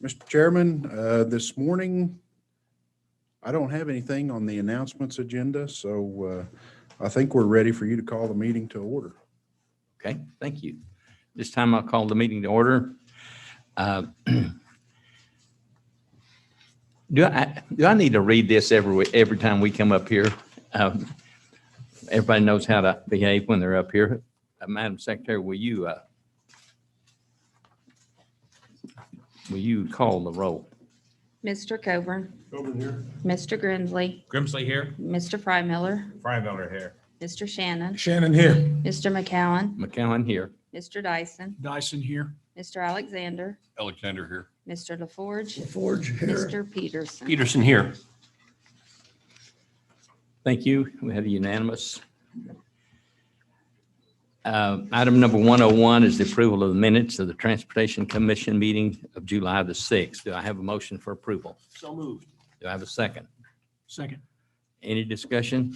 Mr. Chairman, this morning, I don't have anything on the announcements agenda, so I think we're ready for you to call the meeting to order. Okay, thank you. This time I'll call the meeting to order. Do I need to read this every time we come up here? Everybody knows how to behave when they're up here. Madam Secretary, will you call the roll? Mr. Coburn. Coburn here. Mr. Grimsley. Grimsley here. Mr. Frymiller. Frymiller here. Mr. Shannon. Shannon here. Mr. McCowan. McCowan here. Mr. Dyson. Dyson here. Mr. Alexander. Alexander here. Mr. LaForge. Forge Mr. Peterson. Peterson here. Thank you. We had a unanimous. Item number 101 is the approval of the minutes of the Transportation Commission meeting of July the 6th. Do I have a motion for approval? So moved. Do I have a second? Second. Any discussion?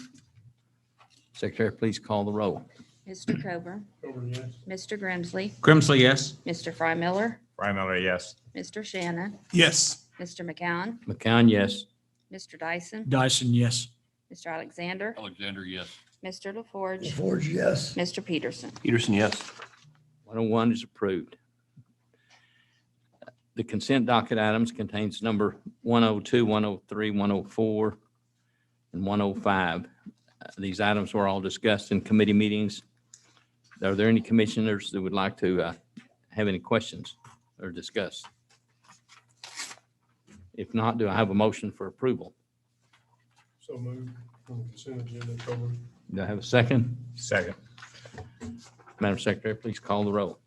Secretary, please call the roll. Mr. Coburn. Coburn, yes. Mr. Grimsley. Grimsley, yes. Mr. Frymiller. Frymiller, yes. Mr. Shannon. Yes. Mr. McCowan. McCowan, yes. Mr. Dyson. Dyson, yes. Mr. Alexander. Alexander, yes. Mr. LaForge. Forge, yes. Mr. Peterson. Peterson, yes. 101 is approved. The consent docket items contains number 102, 103, 104, and 105. These items were all discussed in committee meetings. Are there any commissioners that would like to have any questions or discuss? If not, do I have a motion for approval? So moved on the consent agenda, Coburn. Do I have a second? Second. Madam Secretary, please call the roll.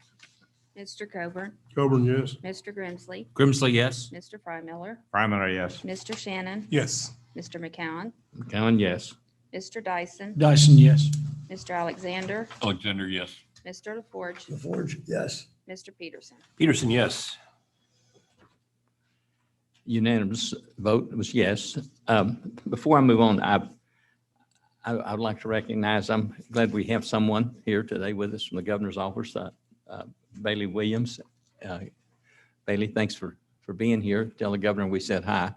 Mr. Coburn. Coburn, yes. Mr. Grimsley. Grimsley, yes. Mr. Frymiller. Frymiller, yes. Mr. Shannon. Yes. Mr. McCowan. McCowan, yes. Mr. Dyson. Dyson, yes. Mr. Alexander. Alexander, yes. Mr. LaForge. Forge, yes. Mr. Peterson. Peterson, yes. Unanimous vote was yes. Before I move on, I would like to recognize, I'm glad we have someone here today with us from the governor's office, Bailey Williams. Bailey, thanks for being here. Tell the governor we said hi.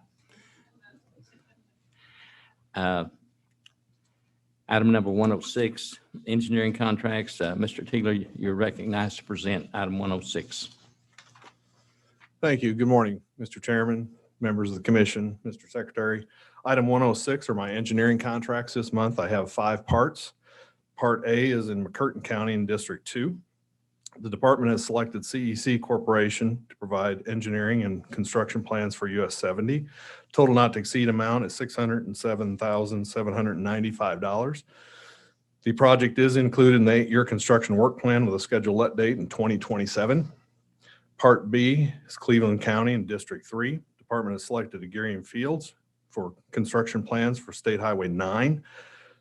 Item number 106, engineering contracts. Mr. Teeler, you're recognized to present item 106. Thank you. Good morning, Mr. Chairman, members of the commission, Mr. Secretary. Item 106 are my engineering contracts this month. I have 5 parts. Part A is in McCurtain County in District 2. The department has selected CEC Corporation to provide engineering and construction plans for US 70. Total not to exceed amount is $607,795. The project is included in the 8-year construction work plan with a scheduled let date in 2027. Part B is Cleveland County in District 3. Department has selected Aguirre Fields for construction plans for State Highway 9.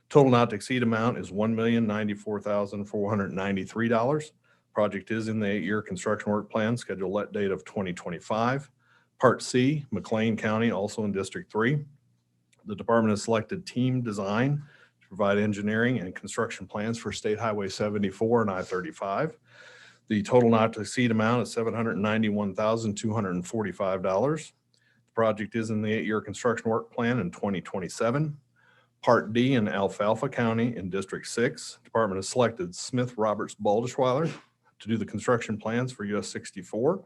Total not to exceed amount is $1,094,493. Project is in the 8-year construction work plan, scheduled let date of 2025. Part C, McLean County, also in District 3. The department has selected Team Design to provide engineering and construction plans for State Highway 74 and I-35. The total not to exceed amount is $791,245. The project is in the 8-year construction work plan in 2027. Part D in Alfalfa County in District 6. Department has selected Smith Roberts Baldischweiler to do the construction plans for US 64.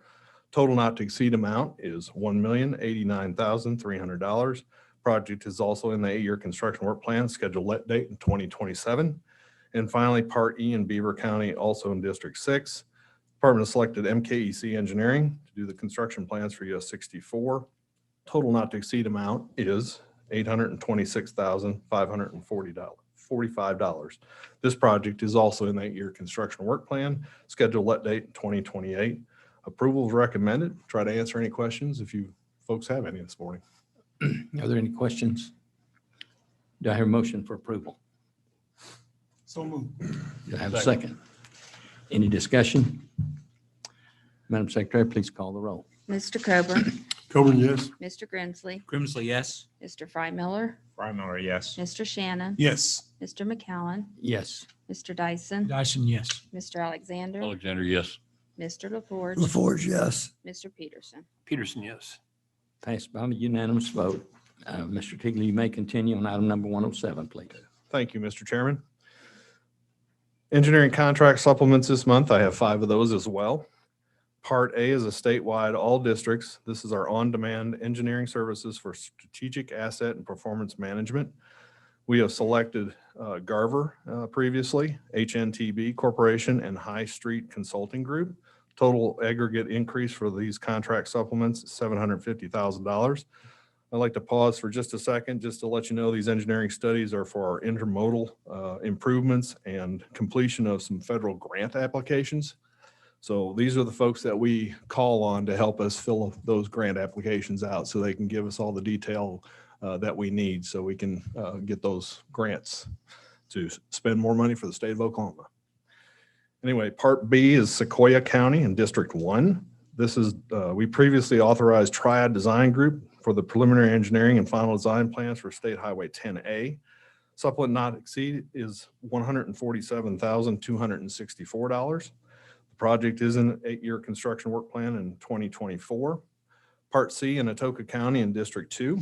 Total not to exceed amount is $1,089,300. Project is also in the 8-year construction work plan, scheduled let date in 2027. And finally, Part E in Beaver County, also in District 6. Department has selected MKEC Engineering to do the construction plans for US 64. Total not to exceed amount is $826,545. This project is also in the 8-year construction work plan, scheduled let date in 2028. Approval is recommended. Try to answer any questions if you folks have any this morning. Are there any questions? Do I hear a motion for approval? So moved. Do I have a second? Any discussion? Madam Secretary, please call the roll. Mr. Coburn. Coburn, yes. Mr. Grimsley. Grimsley, yes. Mr. Frymiller. Frymiller, yes. Mr. Shannon. Yes. Mr. McCowan. Yes. Mr. Dyson. Dyson, yes. Mr. Alexander. Alexander, yes. Mr. LaForge, LaForge, yes. Mr. Peterson. Peterson, yes. Passed by a unanimous vote. Mr. Teagley, you may continue on item number 107, please. Thank you, Mr. Chairman. Engineering contract supplements this month. I have 5 of those as well. Part A is a statewide all districts. This is our on-demand engineering services for strategic asset and performance management. We have selected Garver previously, HNTB Corporation, and High Street Consulting Group. Total aggregate increase for these contract supplements is $750,000. I'd like to pause for just a second just to let you know these engineering studies are for our intermodal improvements and completion of some federal grant applications. So these are the folks that we call on to help us fill those grant applications out so they can give us all the detail that we need so we can get those grants to spend more money for the state of Oklahoma. Anyway, Part B is Sequoia County in District 1. This is, we previously authorized Triad Design Group for the preliminary engineering and final design plans for State Highway 10A. Supplement not exceed is $147,264. The project is an 8-year construction work plan in 2024. Part C in Atoka County in District 2.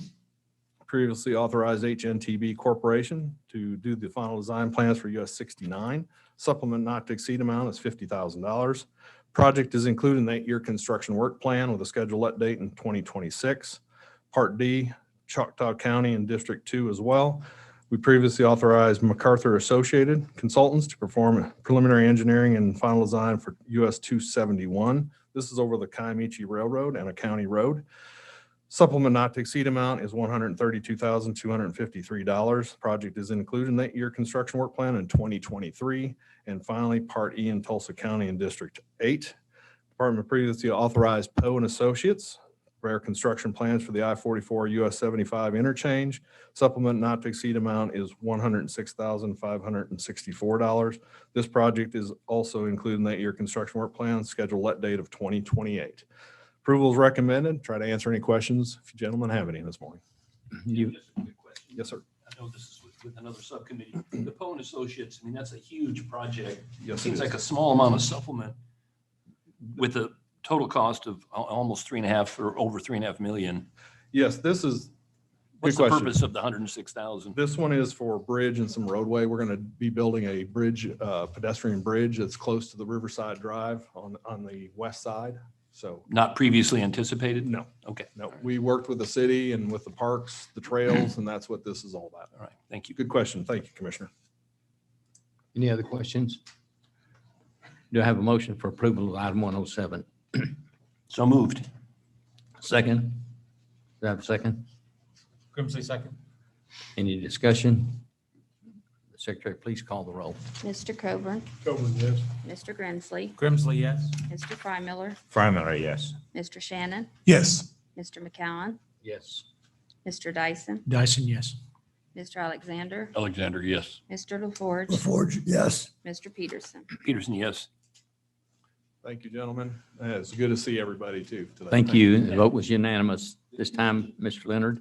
Previously authorized HNTB Corporation to do the final design plans for US 69. Supplement not to exceed amount is $50,000. Project is included in the 8-year construction work plan with a scheduled let date in 2026. Part D, Choctaw County in District 2 as well. We previously authorized MacArthur Associated Consultants to perform preliminary engineering and final design for US 271. This is over the Kiamichi Railroad and a county road. Supplement not to exceed amount is $132,253. Project is included in that year construction work plan in 2023. And finally, Part E in Tulsa County in District 8. Department previously authorized Poe and Associates rare construction plans for the I-44 US 75 interchange. Supplement not to exceed amount is $106,564. This project is also included in that year construction work plan, scheduled let date of 2028. Approval is recommended. Try to answer any questions if you gentlemen have any this morning. You, Yes, sir. I know this is with another subcommittee. The Poe and Associates, I mean, that's a huge project. Yes, it Seems is. like a small amount of supplement with a total cost of almost 3.5 or over 3.5 million. Yes, this is, What's Good the question. purpose of the 106,000? this one is for bridge and some roadway. We're going to be building a bridge, pedestrian bridge that's close to the Riverside Drive on the west side. So Not previously anticipated? no, Okay. no, we worked with the city and with the parks, the trails, and that's what this is all about. All right. Thank you. Good question. Thank you, Commissioner. any other questions? Do I have a motion for approval of item 107? So moved. Second? Do I have a second? Grimsley, second. Any discussion? Secretary, please call the roll. Mr. Coburn, Coburn, yes. Mr. Grinsley, Grimsley, yes. Mr. Frymiller, Frymiller, yes. Mr. Shannon, Yes. Mr. McCowen, Yes. Mr. Dyson, Dyson, yes. Mr. Alexander, Alexander, yes. Mr. LaForge, LaForge, yes. Mr. Peterson. Peterson, yes. Thank you, gentlemen. It's good to see everybody too today. Thank you. The vote was unanimous. This time, Mr. Leonard,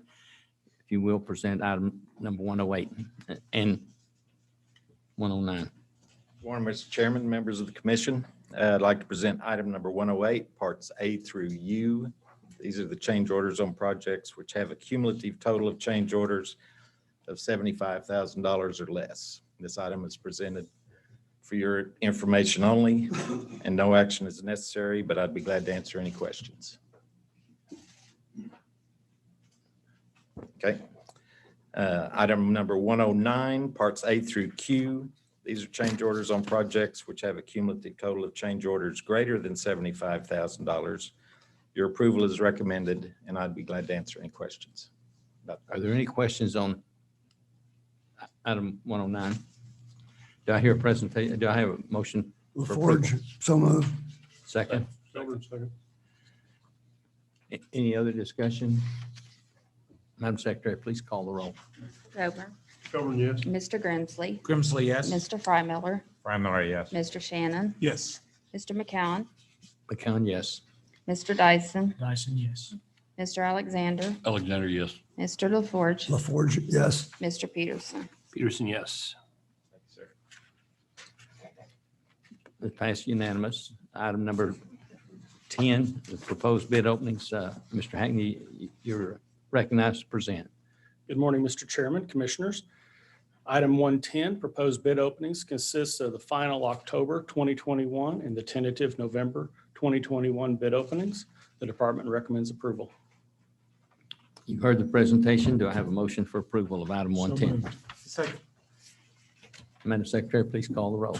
if you will present item number 108 and 109. Morning, Mr. Chairman, members of the commission. I'd like to present item number 108, parts A through U. These are the change orders on projects which have a cumulative total of change orders of $75,000 or less. This item is presented for your information only, and no action is necessary, but I'd be glad to answer any questions. Okay. Item number 109, parts A through Q. These are change orders on projects which have a cumulative total of change orders greater than $75,000. Your approval is recommended, and I'd be glad to answer any questions. Are there any questions on item 109? Do I hear a presentation? Do I have a motion? LaForge, so moved. Second? Coburn, second. Any other discussion? Madam Secretary, please call the roll. Coburn, Coburn, yes. Mr. Grinsley, Grimsley, yes. Mr. Frymiller, Frymiller, yes. Mr. Shannon, Yes. Mr. McCowen, McCown, yes. Mr. Dyson, Dyson, yes. Mr. Alexander, Alexander, yes. Mr. LaForge, LaForge, yes. Mr. Peterson. Peterson, yes. It passed unanimous. Item number 10, the proposed bid openings. Mr. Hackney, you're recognized to present. Good morning, Mr. Chairman, Commissioners. Item 110, proposed bid openings consists of the final October 2021 and the tentative November 2021 bid openings. The department recommends approval. You've heard the presentation. Do I have a motion for approval of item 110? Second. Madam Secretary, please call the roll.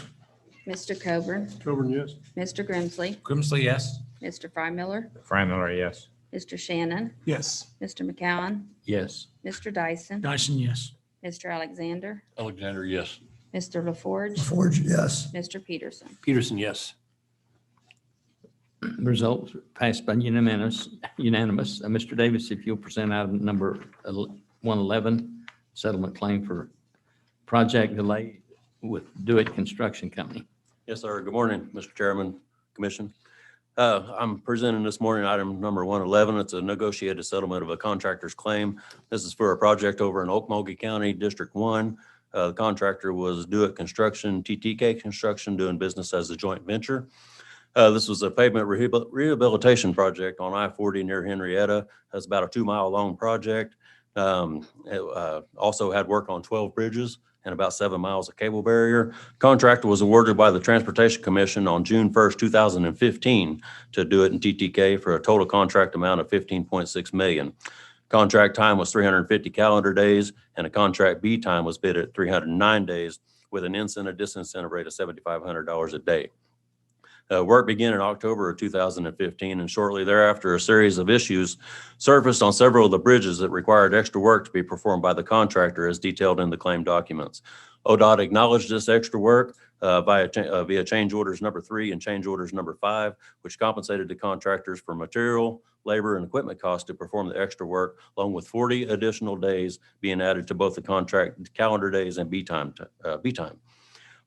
Mr. Coburn, Coburn, yes. Mr. Grimsley, Grimsley, yes. Mr. Frymiller, Frymiller, yes. Mr. Shannon, Yes. Mr. McCowen, Yes. Mr. Dyson, Dyson, yes. Mr. Alexander, Alexander, yes. Mr. LaForge, LaForge, yes. Mr. Peterson. Peterson, yes. Results passed by unanimous. Mr. Davis, if you'll present item number 111, settlement claim for project delay with Do-It Construction Company. Yes, sir. Good morning, Mr. Chairman, Commission. I'm presenting this morning item number 111. It's a negotiated settlement of a contractor's claim. This is for a project over in Okmulgee County, District 1. The contractor was Do-It Construction, TTK Construction, doing business as a joint venture. This was a pavement rehabilitation project on I-40 near Henrietta. That's about a 2-mile long project. It also had work on 12 bridges and about 7 miles of cable barrier. Contract was awarded by the Transportation Commission on June 1st, 2015 to Do-It and TTK for a total contract amount of $15.6 million. Contract time was 350 calendar days, and a contract B time was bid at 309 days with an incentive disincentive rate of $7,500 a day. Work began in October of 2015, and shortly thereafter, a series of issues surfaced on several of the bridges that required extra work to be performed by the contractor as detailed in the claim documents. Odot acknowledged this extra work via change orders number 3 and change orders number 5, which compensated the contractors for material, labor, and equipment costs to perform the extra work, along with 40 additional days being added to both the contract calendar days and B time.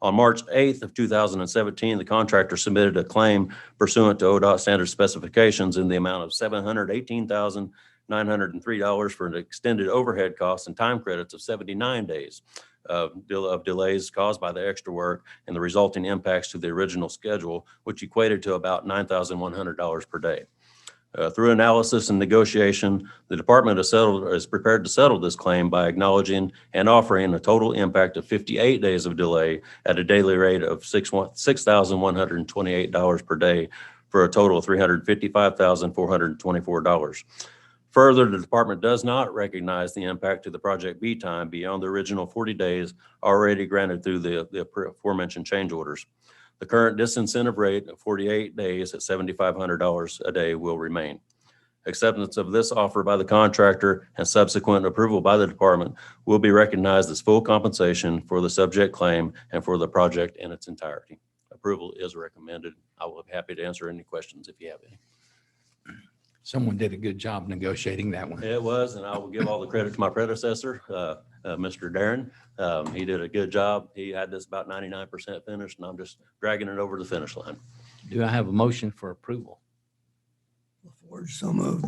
On March 8th of 2017, the contractor submitted a claim pursuant to ODOT standard specifications in the amount of $718,903 for an extended overhead costs and time credits of 79 days of delays caused by the extra work and the resulting impacts to the original schedule, which equated to about $9,100 per day. Through analysis and negotiation, the department is prepared to settle this claim by acknowledging and offering a total impact of 58 days of delay at a daily rate of $6,128 per day for a total of $355,424. Further, the department does not recognize the impact to the project B time beyond the original 40 days already granted through the aforementioned change orders. The current disincentive rate of 48 days at $7,500 a day will remain. Acceptance of this offer by the contractor and subsequent approval by the department will be recognized as full compensation for the subject claim and for the project in its entirety. Approval is recommended. I will be happy to answer any questions if you have any. Someone did a good job negotiating that one. It was, and I will give all the credit to my predecessor, Mr. Darren. He did a good job. He had this about 99% finished, and I'm just dragging it over the finish line. Do I have a motion for approval? LaForge, so moved.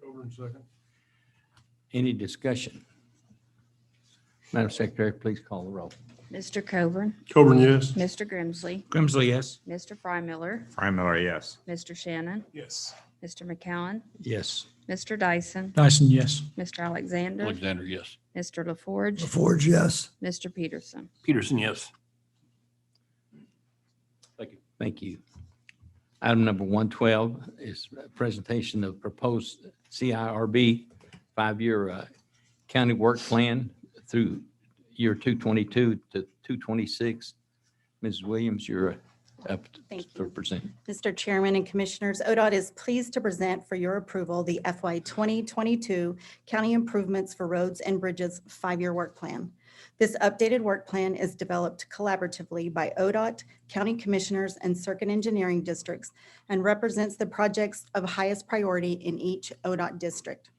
Coburn, second. Any discussion? Madam Secretary, please call the roll. Mr. Coburn, Coburn, yes. Mr. Grimsley, Grimsley, yes. Mr. Frymiller, Frymiller, yes. Mr. Shannon, Yes. Mr. McCowen, Yes. Mr. Dyson, Dyson, yes. Mr. Alexander, Alexander, yes. Mr. LaForge, LaForge, yes. Mr. Peterson. Peterson, yes. Thank you. Thank you. Item number 112 is a presentation of proposed CIRB 5-year county work plan through year 222 to 226. Mrs. Williams, you're up Thank to you. present. Mr. Chairman and Commissioners, ODOT is pleased to present for your approval the FY 2022 County Improvements for Roads and Bridges 5-year work plan. This updated work plan is developed collaboratively by ODOT, county commissioners, and circuit engineering districts and represents the projects of highest priority in each ODOT district.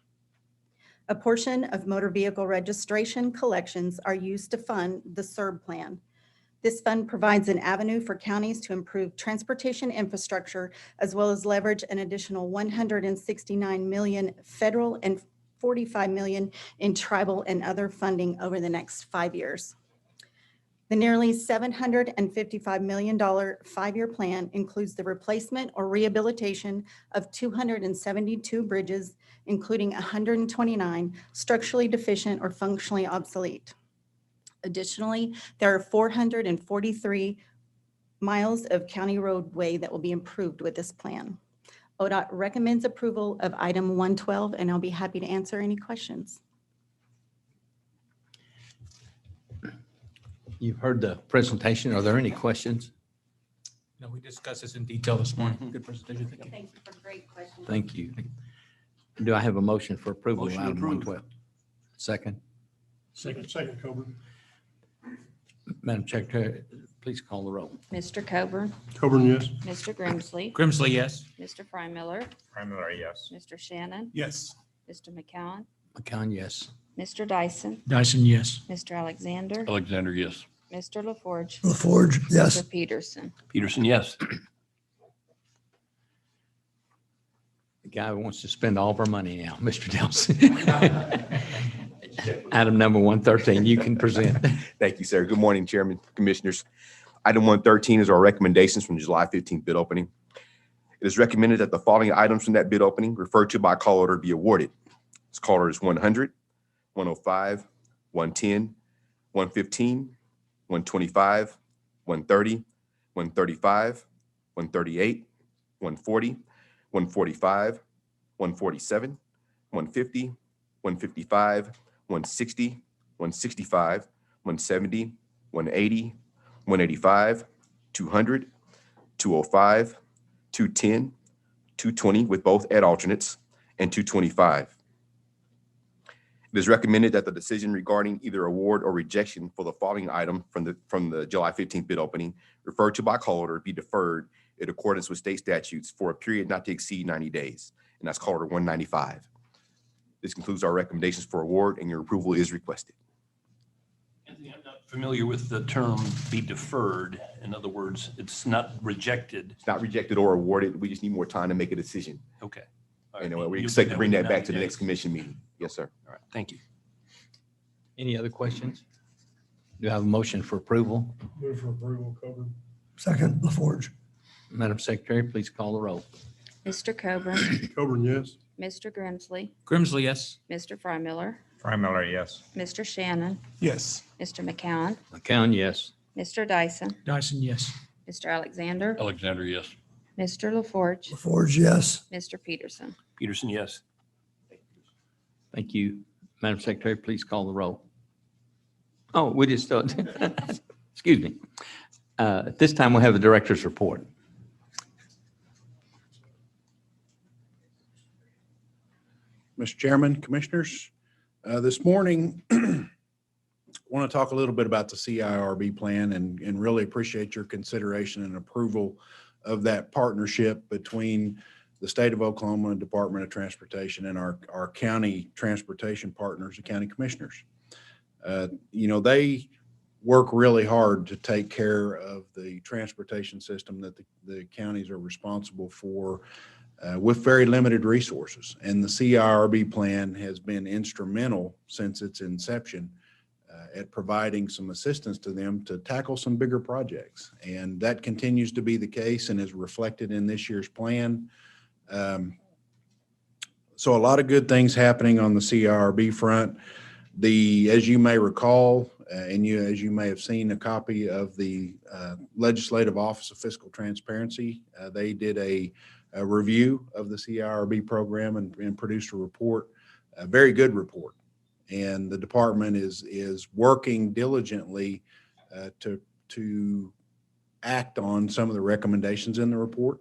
A portion of motor vehicle registration collections are used to fund the SERB plan. This fund provides an avenue for counties to improve transportation infrastructure as well as leverage an additional $169 million federal and $45 million in tribal and other funding over the next 5 years. The nearly $755 million five-year plan includes the replacement or rehabilitation of 272 bridges, including 129 structurally deficient or functionally obsolete. Additionally, there are 443 miles of county roadway that will be improved with this plan. ODOT recommends approval of item 112, and I'll be happy to answer any questions. You've heard the presentation. Are there any questions? No, we discussed this in detail this morning. Good presentation. Thank you. Thank you for great questions. Thank you. Do I have a motion for approval of Motion item approved. 112? Second. Second, Coburn. Madam Secretary, please call the roll. Mr. Coburn, Coburn, yes. Mr. Grimsley, Grimsley, yes. Mr. Frymiller, Primary, yes. Mr. Shannon, Yes. Mr. McCowen, McCown, yes. Mr. Dyson, Dyson, yes. Mr. Alexander, Alexander, yes. Mr. LaForge, LaForge, yes. Mr. Peterson. Peterson, yes. The guy who wants to spend all of our money now, Mr. Nelson. Item number 113, you can present. Thank you, sir. Good morning, Chairman, Commissioners. Item 113 is our recommendations from the July 15th bid opening. It is recommended that the following items from that bid opening referred to by call order be awarded. This call order is 100, 105, 110, 115, 125, 130, 135, 138, 140, 145, 147, 150, 155, 160, 165, 170, 180, 185, 200, 205, 210, 220 with both add alternates, and 225. It is recommended that the decision regarding either award or rejection for the following item from the July 15th bid opening referred to by call order be deferred in accordance with state statutes for a period not to exceed 90 days, and that's call order 195. This concludes our recommendations for award, and your approval is requested. Anthony, I'm not familiar with the term be deferred. In other words, it's not rejected. It's not rejected or awarded. We just need more time to make a decision. Okay. All right. And we You'll expect do to bring that within back to the 90 next commission meeting. Yes, sir. All right. Thank you. Any other questions? Do I have a motion for approval? Move for approval, Coburn. Second, LaForge. Madam Secretary, please call the roll. Mr. Coburn, Coburn, yes. Mr. Grimsley, Grimsley, yes. Mr. Frymiller, Primary, yes. Mr. Shannon, Yes. Mr. McCowen, McCown, yes. Mr. Dyson, Dyson, yes. Mr. Alexander, Alexander, yes. Mr. LaForge, LaForge, yes. Mr. Peterson. Peterson, yes. Thank you. Madam Secretary, please call the roll. Oh, we just, excuse me. At this time, we'll have the director's report. Mr. Chairman, Commissioners, this morning, want to talk a little bit about the CIRB plan and really appreciate your consideration and approval of that partnership between the state of Oklahoma and Department of Transportation and our county transportation partners, the county commissioners. They work really hard to take care of the transportation system that the counties are responsible for with very limited resources. And the CIRB plan has been instrumental since its inception at providing some assistance to them to tackle some bigger projects. And that continues to be the case and is reflected in this year's plan. So a lot of good things happening on the CIRB front. As you may recall, as you may have seen a copy of the Legislative Office of Fiscal Transparency, they did a review of the CIRB program and produced a report, a very good report. And the department is working diligently to act on some of the recommendations in the report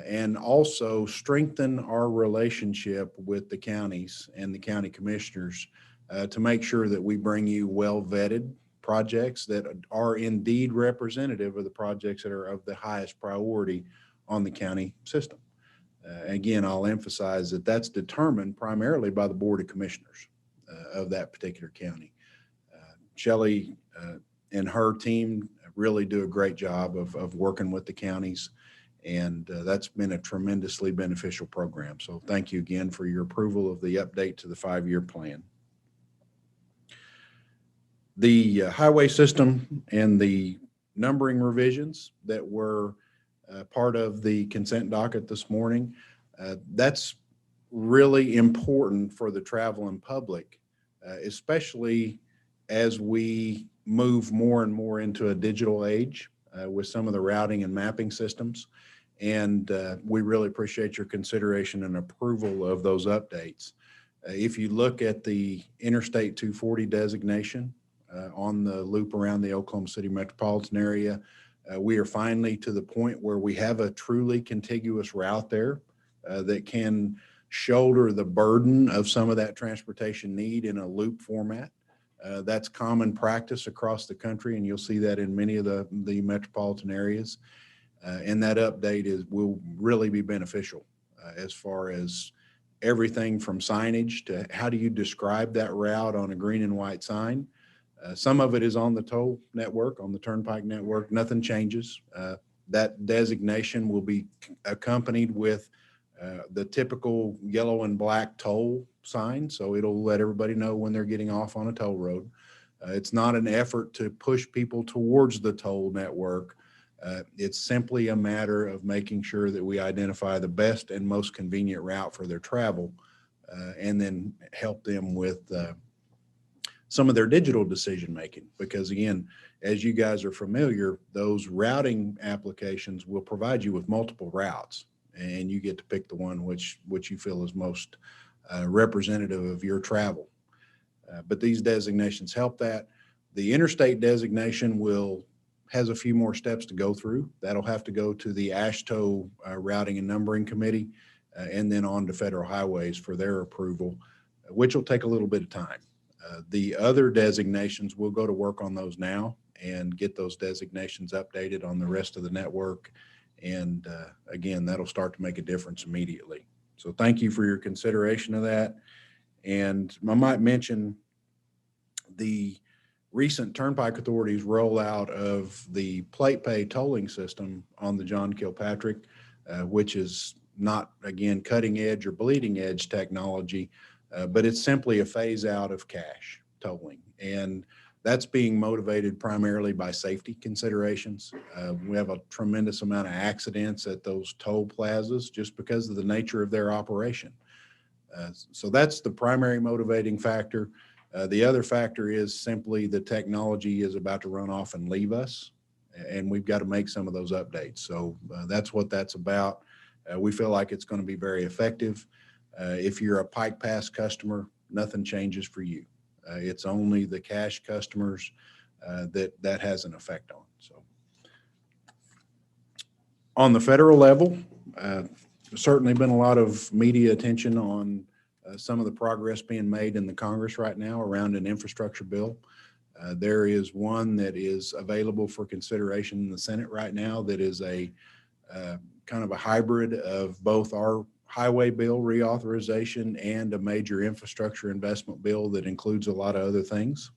and also strengthen our relationship with the counties and the county commissioners to make sure that we bring you well-vetted projects that are indeed representative of the projects that are of the highest priority on the county system. Again, I'll emphasize that that's determined primarily by the Board of Commissioners of that particular county. Shelley and her team really do a great job of working with the counties, and that's been a tremendously beneficial program. So thank you again for your approval of the update to the 5-year plan. The highway system and the numbering revisions that were part of the consent docket this morning, that's really important for the traveling public, especially as we move more and more into a digital age with some of the routing and mapping systems. And we really appreciate your consideration and approval of those updates. If you look at the Interstate 240 designation on the loop around the Oklahoma City metropolitan area, we are finally to the point where we have a truly contiguous route there that can shoulder the burden of some of that transportation need in a loop format. That's common practice across the country, and you'll see that in many of the metropolitan areas. And that update will really be beneficial as far as everything from signage to how do you describe that route on a green and white sign. Some of it is on the toll network, on the Turnpike network. Nothing changes. That designation will be accompanied with the typical yellow and black toll sign. So it'll let everybody know when they're getting off on a toll road. It's not an effort to push people towards the toll network. It's simply a matter of making sure that we identify the best and most convenient route for their travel and then help them with some of their digital decision making. Because again, as you guys are familiar, those routing applications will provide you with multiple routes, and you get to pick the one which you feel is most representative of your travel. But these designations help that. The interstate designation has a few more steps to go through. That'll have to go to the AASHTO Routing and Numbering Committee and then on to Federal Highways for their approval, which will take a little bit of time. The other designations, we'll go to work on those now and get those designations updated on the rest of the network. And again, that'll start to make a difference immediately. So thank you for your consideration of that. And I might mention the recent Turnpike Authority's rollout of the plate pay tolling system on the John Kilpatrick, which is not, again, cutting edge or bleeding edge technology, but it's simply a phase out of cash tolling. And that's being motivated primarily by safety considerations. We have a tremendous amount of accidents at those toll plazas just because of the nature of their operation. So that's the primary motivating factor. The other factor is simply the technology is about to run off and leave us, and we've got to make some of those updates. So that's what that's about. We feel like it's going to be very effective. If you're a Pike Pass customer, nothing changes for you. It's only the cash customers that has an effect on. So on the federal level, certainly been a lot of media attention on some of the progress being made in the Congress right now around an infrastructure bill. There is one that is available for consideration in the Senate right now that is a kind of a hybrid of both our highway bill reauthorization and a major infrastructure investment bill that includes a lot of other things.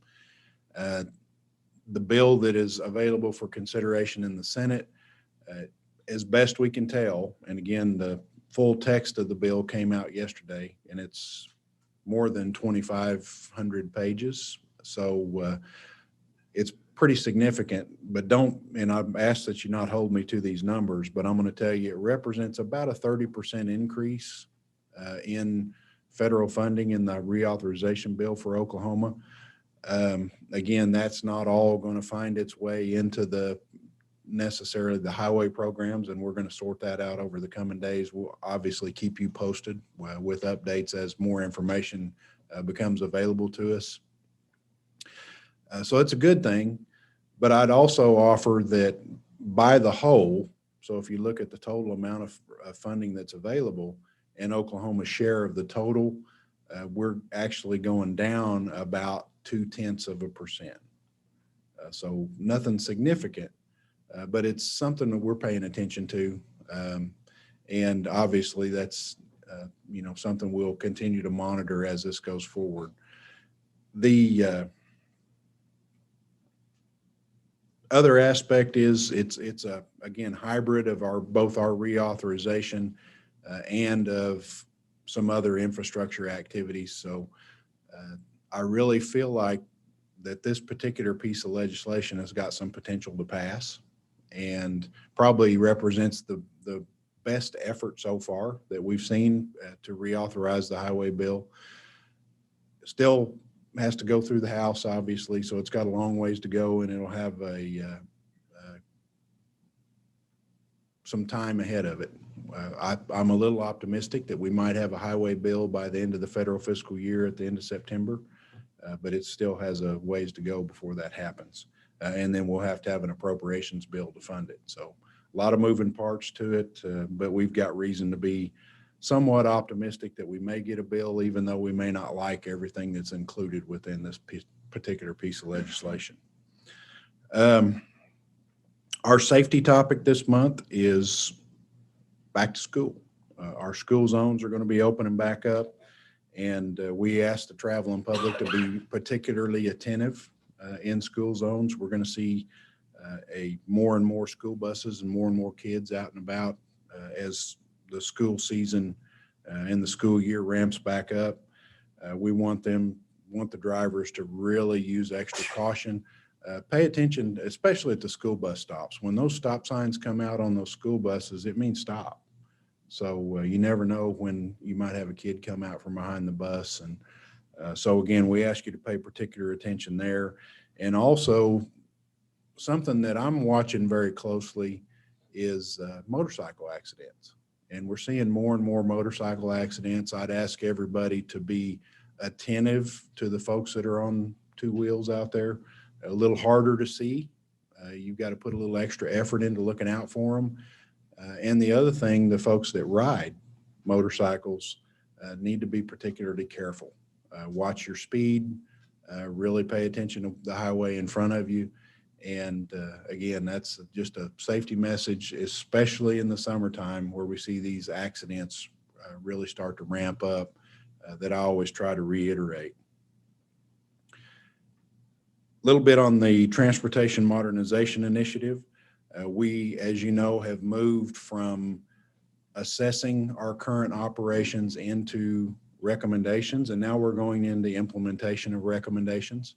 The bill that is available for consideration in the Senate, as best we can tell, and again, the full text of the bill came out yesterday, and it's more than 2,500 pages. So it's pretty significant, but and I've asked that you not hold me to these numbers, but I'm going to tell you it represents about a 30% increase in federal funding in the reauthorization bill for Oklahoma. Again, that's not all going to find its way into necessarily the highway programs, and we're going to sort that out over the coming days. We'll obviously keep you posted with updates as more information becomes available to us. So it's a good thing, but I'd also offer that by the whole, so if you look at the total amount of funding that's available and Oklahoma's share of the total, we're actually going down about 0.2%. So nothing significant, but it's something that we're paying attention to. And obviously that's, something we'll continue to monitor as this goes forward. The other aspect is it's a, again, hybrid of both our reauthorization and of some other infrastructure activities. So I really feel like that this particular piece of legislation has got some potential to pass and probably represents the best effort so far that we've seen to reauthorize the highway bill. Still has to go through the House, obviously, so it's got a long ways to go, and it'll have some time ahead of it. I'm a little optimistic that we might have a highway bill by the end of the federal fiscal year at the end of September, but it still has a ways to go before that happens. And then we'll have to have an appropriations bill to fund it. So a lot of moving parts to it, but we've got reason to be somewhat optimistic that we may get a bill, even though we may not like everything that's included within this particular piece of legislation. Our safety topic this month is back to school. Our school zones are going to be opening back up, and we ask the traveling public to be particularly attentive in school zones. We're going to see more and more school buses and more kids out and about as the school season and the school year ramps back up. We want the drivers to really use extra caution. Pay attention, especially at the school bus stops. When those stop signs come out on those school buses, it means stop. So you never know when you might have a kid come out from behind the bus. And so again, we ask you to pay particular attention there. And also something that I'm watching very closely is motorcycle accidents. And we're seeing more and more motorcycle accidents. I'd ask everybody to be attentive to the folks that are on two wheels out there. A little harder to see. You've got to put a little extra effort into looking out for them. And the other thing, the folks that ride motorcycles need to be particularly careful. Watch your speed, really pay attention to the highway in front of you. And again, that's just a safety message, especially in the summertime where we see these accidents really start to ramp up, that I always try to reiterate. A little bit on the Transportation Modernization Initiative. We, as you know, have moved from assessing our current operations into recommendations, and now we're going into implementation of recommendations.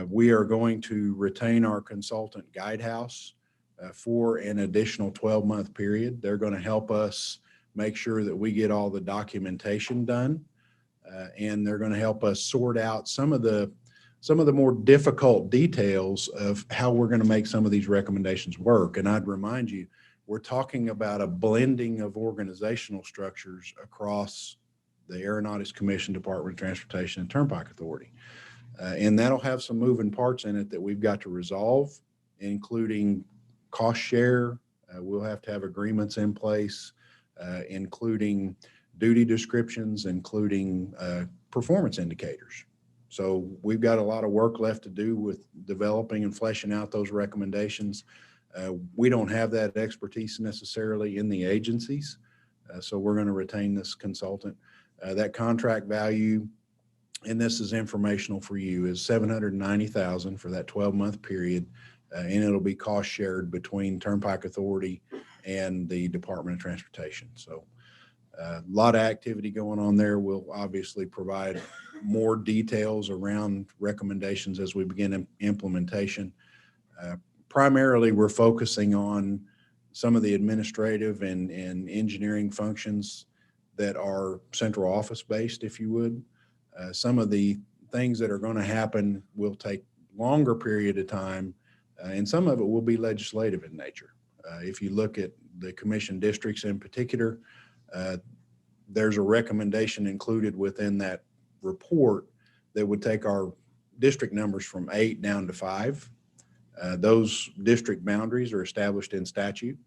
We are going to retain our consultant Guidehouse for an additional 12-month period. They're going to help us make sure that we get all the documentation done, and they're going to help us sort out some of the more difficult details of how we're going to make some of these recommendations work. And I'd remind you, we're talking about a blending of organizational structures across the Aeronautics Commission, Department of Transportation, and Turnpike Authority. And that'll have some moving parts in it that we've got to resolve, including cost share. We'll have to have agreements in place, including duty descriptions, including performance indicators. So we've got a lot of work left to do with developing and fleshing out those recommendations. We don't have that expertise necessarily in the agencies, so we're going to retain this consultant. That contract value, and this is informational for you, is $790,000 for that 12-month period, and it'll be cost shared between Turnpike Authority and the Department of Transportation. So a lot of activity going on there. We'll obviously provide more details around recommendations as we begin implementation. Primarily, we're focusing on some of the administrative and engineering functions that are central office based, if you would. Some of the things that are going to happen will take longer period of time, and some of it will be legislative in nature. If you look at the commission districts in particular, there's a recommendation included within that report that would take our district numbers from 8 down to 5. Those district boundaries are established in statute.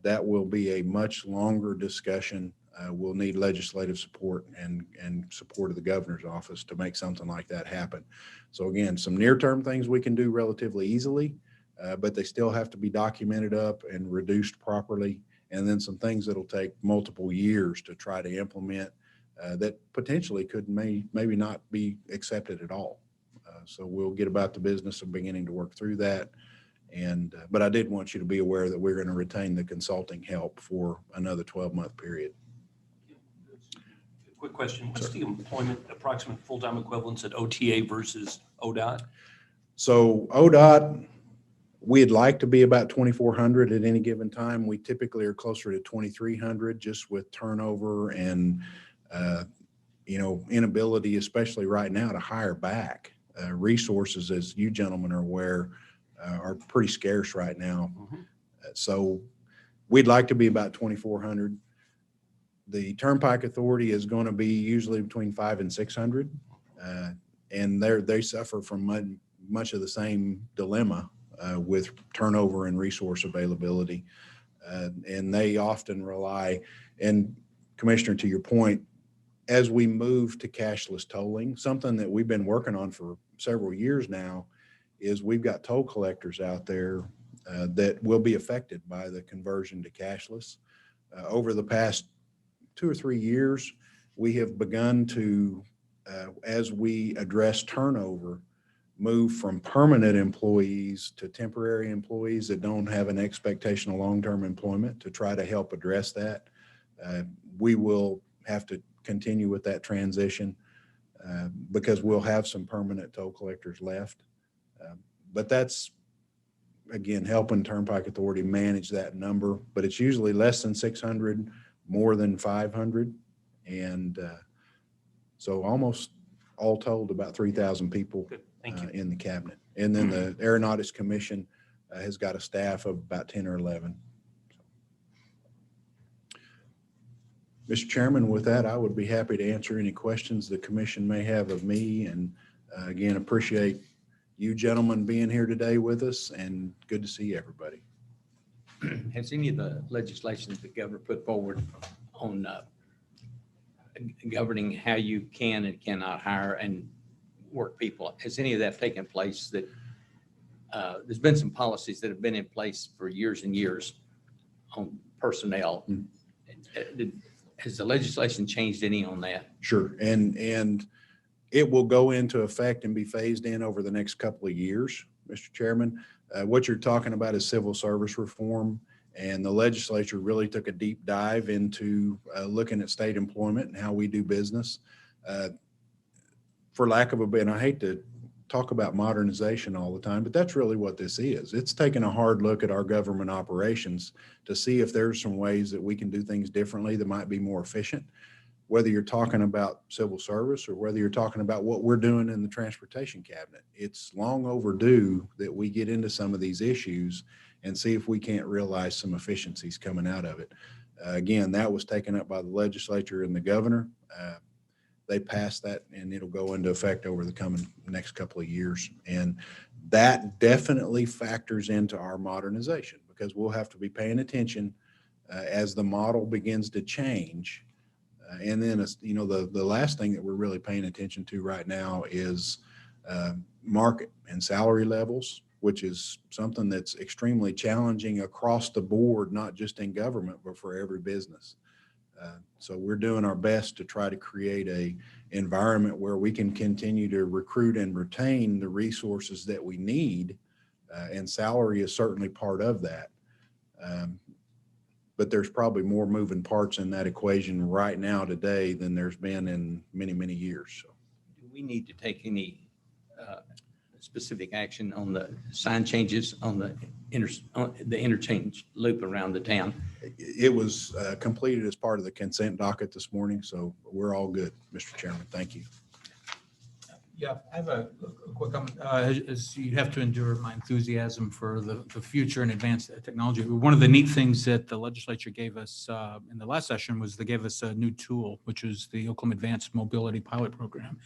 That will be a much longer discussion. We'll need legislative support and support of the governor's office to make something like that happen. So again, some near-term things we can do relatively easily, but they still have to be documented up and reduced properly. And then some things that'll take multiple years to try to implement that potentially could maybe not be accepted at all. So we'll get about the business of beginning to work through that. And but I did want you to be aware that we're going to retain the consulting help for another 12-month period. Quick question. What's the employment approximate full-time equivalence at OTA versus ODOT? So ODOT, we'd like to be about 2,400 at any given time. We typically are closer to 2,300 just with turnover and, inability, especially right now, to hire back. Resources, as you gentlemen are aware, are pretty scarce right now. So we'd like to be about 2,400. The Turnpike Authority is going to be usually between 500 and 600. And they suffer from much of the same dilemma with turnover and resource availability. And they often rely, and Commissioner, to your point, as we move to cashless tolling, something that we've been working on for several years now is we've got toll collectors out there that will be affected by the conversion to cashless. Over the past 2 or 3 years, we have begun to, as we address turnover, move from permanent employees to temporary employees that don't have an expectation of long-term employment to try to help address that. We will have to continue with that transition because we'll have some permanent toll collectors left. But that's, again, helping Turnpike Authority manage that number, but it's usually less than 600, more than 500. And so almost all told about 3,000 people in the cabinet. And then the Aeronautics Commission has got a staff of about 10 or 11. Mr. Chairman, with that, I would be happy to answer any questions the commission may have of me. And again, appreciate you gentlemen being here today with us, and good to see everybody. Has any of the legislation that the governor put forward on governing how you can and cannot hire and work people, has any of that taken place? That there's been some policies that have been in place for years and years on personnel. Has the legislation changed any on that? Sure. And it will go into effect and be phased in over the next couple of years, Mr. Chairman. What you're talking about is civil service reform, and the legislature really took a deep dive into looking at state employment and how we do business. For lack of a better, and I hate to talk about modernization all the time, but that's really what this is. It's taking a hard look at our government operations to see if there's some ways that we can do things differently that might be more efficient, whether you're talking about civil service or whether you're talking about what we're doing in the transportation cabinet. It's long overdue that we get into some of these issues and see if we can't realize some efficiencies coming out of it. Again, that was taken up by the legislature and the governor. They passed that, and it'll go into effect over the next couple of years. And that definitely factors into our modernization, because we'll have to be paying attention as the model begins to change. And then, the last thing that we're really paying attention to right now is market and salary levels, which is something that's extremely challenging across the board, not just in government, but for every business. So we're doing our best to try to create a environment where we can continue to recruit and retain the resources that we need, and salary is certainly part of that. But there's probably more moving parts in that equation right now today than there's been in many, many years. So, Do we need to take any specific action on the sign changes on the interchange loop around the town? it was completed as part of the consent docket this morning, so we're all good, Mr. Chairman. Thank you. Yeah, I have a quick comment. As you have to endure my enthusiasm for the future and advanced technology. One of the neat things that the legislature gave us in the last session was they gave us a new tool, which is the Oklahoma Advanced Mobility Pilot Program.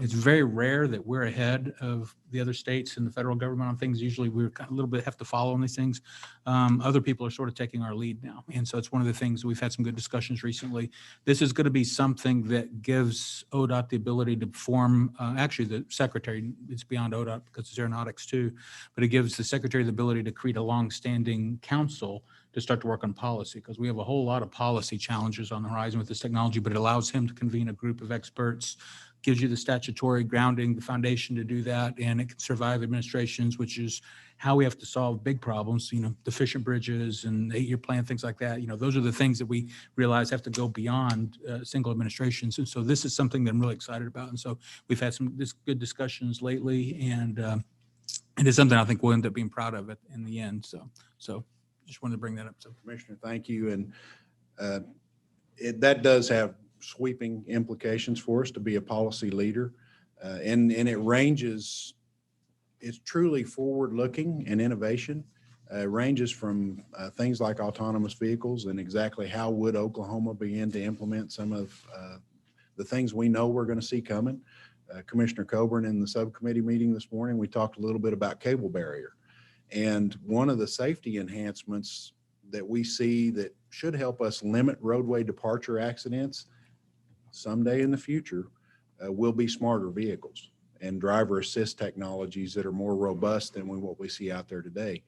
It's very rare that we're ahead of the other states and the federal government on things. Usually we're kind of a little bit have to follow on these things. Other people are sort of taking our lead now. And so it's one of the things we've had some good discussions recently. This is going to be something that gives ODOT the ability to form actually, the secretary, it's beyond ODOT because it's aeronautics too, but it gives the secretary the ability to create a long-standing council to start to work on policy, because we have a whole lot of policy challenges on the horizon with this technology, but it allows him to convene a group of experts, gives you the statutory grounding, the foundation to do that, and it can survive administrations, which is how we have to solve big problems, deficient bridges and 8-year plan, things like that. Those are the things that we realize have to go beyond single administrations. And so this is something that I'm really excited about. And so we've had some good discussions lately, and it is something I think we'll end up being proud of it in the end. So just wanted to bring that up. So Commissioner, thank you. And that does have sweeping implications for us to be a policy leader. And it ranges, it's truly forward-looking and innovation. It ranges from things like autonomous vehicles and exactly how would Oklahoma begin to implement some of the things we know we're going to see coming. Commissioner Coburn, in the subcommittee meeting this morning, we talked a little bit about cable barrier. And one of the safety enhancements that we see that should help us limit roadway departure accidents someday in the future will be smarter vehicles and driver assist technologies that are more robust than what we see out there today.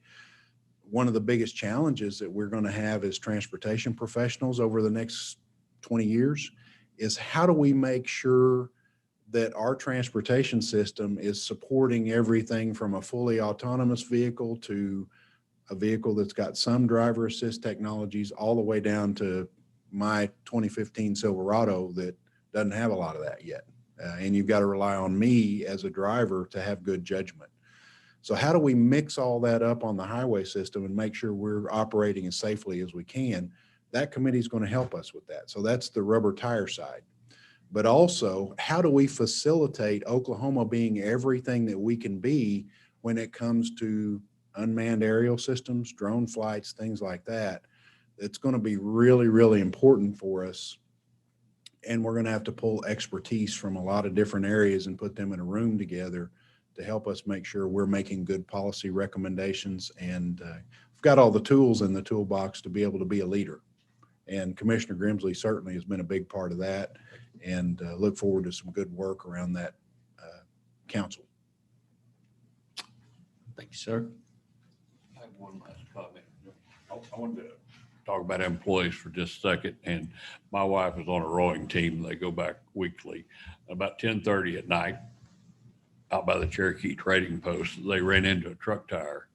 One of the biggest challenges that we're going to have as transportation professionals over the next 20 years is how do we make sure that our transportation system is supporting everything from a fully autonomous vehicle to a vehicle that's got some driver assist technologies all the way down to my 2015 Silverado that doesn't have a lot of that yet. And you've got to rely on me as a driver to have good judgment. So how do we mix all that up on the highway system and make sure we're operating as safely as we can? That committee is going to help us with that. So that's the rubber tire side. But also, how do we facilitate Oklahoma being everything that we can be when it comes to unmanned aerial systems, drone flights, things like that? It's going to be really, really important for us. And we're going to have to pull expertise from a lot of different areas and put them in a room together to help us make sure we're making good policy recommendations. And we've got all the tools in the toolbox to be able to be a leader. And Commissioner Grimsley certainly has been a big part of that, and look forward to some good work around that council. Thank you, sir. I have one last comment. I wanted to talk about employees for just a second. And my wife is on a rowing team. They go back weekly. About 10:30 at night, out by the Cherokee Trading Post, they ran into a truck tire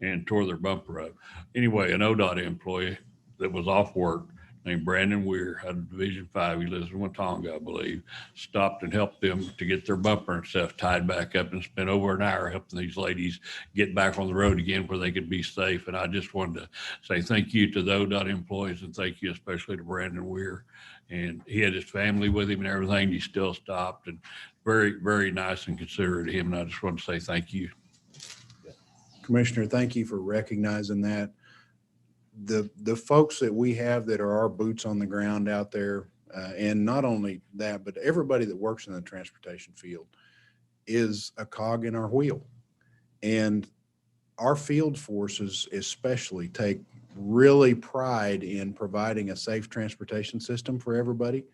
and tore their bumper up. Anyway, an Odot employee that was off work named Brandon Weir out of Division 5, he lives in Watonga, I believe, stopped and helped them to get their bumper and stuff tied back up, and spent over an hour helping these ladies get back on the road again where they could be safe. And I just wanted to say thank you to the Odot employees, and thank you especially to Brandon Weir. And he had his family with him and everything. He still stopped, and very, very nice and considerate of him. And I just want to say thank you. Commissioner, thank you for recognizing that. The folks that we have that are our boots on the ground out there, and not only that, but everybody that works in the transportation field is a cog in our wheel. And our field forces especially take really pride in providing a safe transportation system for everybody.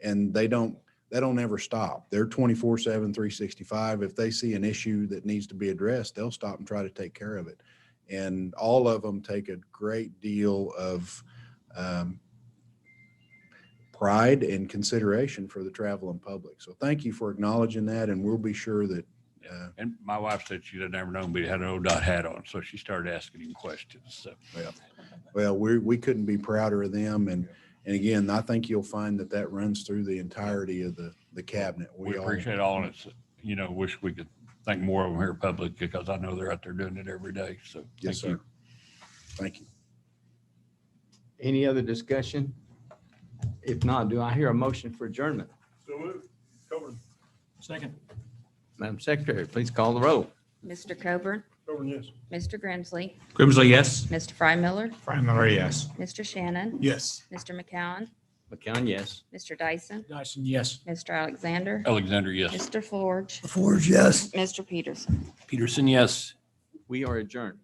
And they don't ever stop. They're 24/7, 365. If they see an issue that needs to be addressed, they'll stop and try to take care of it. And all of them take a great deal of pride and consideration for the traveling public. So thank you for acknowledging that, and we'll be sure that. And my wife said she had never known, but he had an Odot hat on, so she started asking him questions. So, well, we couldn't be prouder of them. And again, I think you'll find that runs through the entirety of the cabinet. we appreciate all, and it's, wish we could thank more of them here public, because I know they're out there doing it every day. So Yes, thank you. sir. Thank you. Any other discussion? If not, do I hear a motion for adjournment? So moved. Coburn. second. Madam Secretary, please call the roll. Mr. Coburn, Coburn, yes. Mr. Grimsley, Grimsley, yes. Mr. Frymiller, Frymiller, yes. Mr. Shannon, Yes. Mr. McCowen, McCown, yes. Mr. Dyson, Dyson, yes. Mr. Alexander, Alexander, yes. Mr. Forge, Forge, yes. Mr. Peterson. Peterson, yes. We are adjourned.